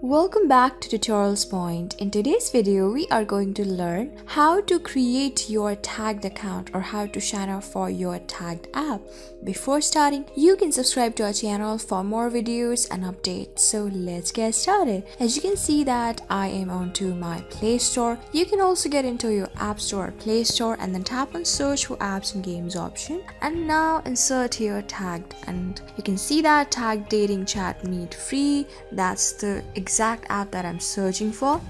Welcome back to Tutorials Point. In today's video, we are going to learn how to create your tagged account or how to sign up for your tagged app. Before starting, you can subscribe to our channel for more videos and updates. So let's get started. As you can see that I am onto my Play Store. You can also get into your App Store or Play Store and then tap on search for apps and games option. And now insert here tagged, and you can see that tagged dating chat meet free. That's the exact app that I'm searching for.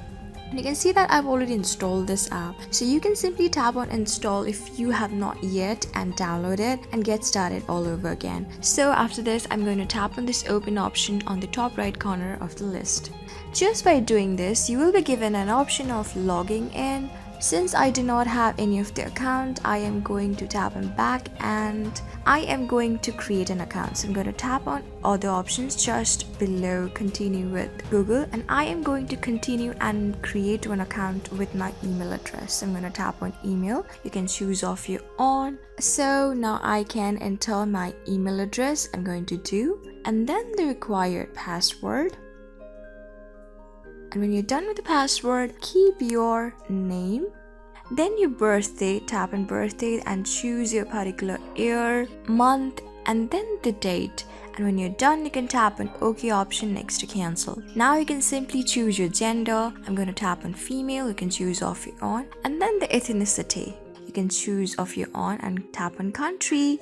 And you can see that I've already installed this app. So you can simply tap on install if you have not yet and download it and get started all over again. So after this, I'm going to tap on this open option on the top right corner of the list. Just by doing this, you will be given an option of logging in. Since I do not have any of the account, I am going to tap on back and I am going to create an account. So I'm going to tap on other options just below continue with Google, and I am going to continue and create one account with my email address. So I'm going to tap on email. You can choose off your on. So now I can enter my email address. I'm going to do, and then the required password. And when you're done with the password, keep your name, then your birthday, tap on birthday and choose your particular year, month, and then the date. And when you're done, you can tap on OK option next to cancel. Now you can simply choose your gender. I'm going to tap on female. You can choose off your on, and then the ethnicity. You can choose off your on and tap on country.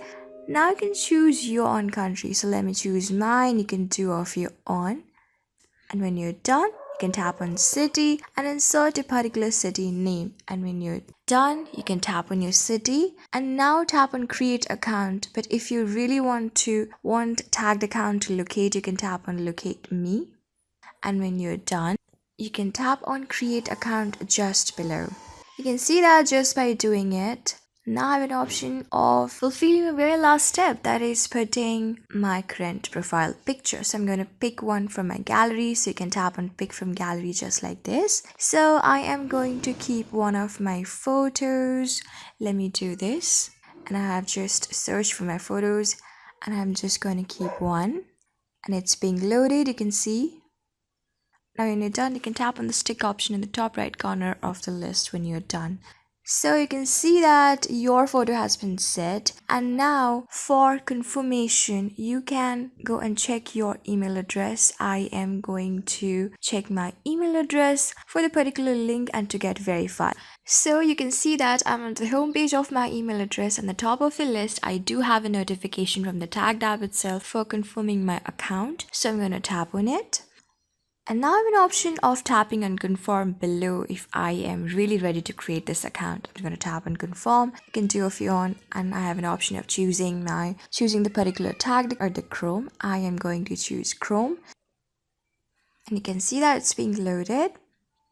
Now you can choose your own country. So let me choose mine. You can do off your on. And when you're done, you can tap on city and insert a particular city name. And when you're done, you can tap on your city and now tap on create account. But if you really want tagged account to locate, you can tap on locate me. And when you're done, you can tap on create account just below. You can see that just by doing it. Now I have an option of fulfilling the very last step, that is putting my current profile picture. So I'm going to pick one from my gallery. So you can tap on pick from gallery just like this. So I am going to keep one of my photos. Let me do this. And I have just searched for my photos and I'm just going to keep one. And it's being loaded, you can see. Now when you're done, you can tap on the stick option in the top right corner of the list when you're done. So you can see that your photo has been set, and now for confirmation you can go and check your email address. I am going to check my email address for the particular link and to get verified. So you can see that I'm on the home page of my email address, and the top of the list I do have a notification from the tagged app itself for confirming my account. So I'm going to tap on it. And now I have an option of tapping on confirm below if I am really ready to create this account. I'm going to tap on confirm. You can do if you want, and I have an option of choosing the particular tag or the Chrome. I am going to choose Chrome. And you can see that it's being loaded.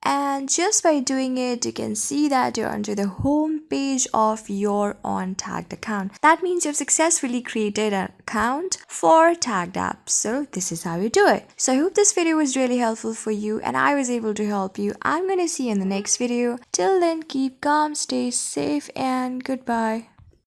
And just by doing it, you can see that you're onto the home page of your own tagged account. That means you've successfully created an account for tagged apps. So this is how you do it. So I hope this video was really helpful for you and I was able to help you. I'm going to see you in the next video. Till then, keep calm, stay safe, and goodbye.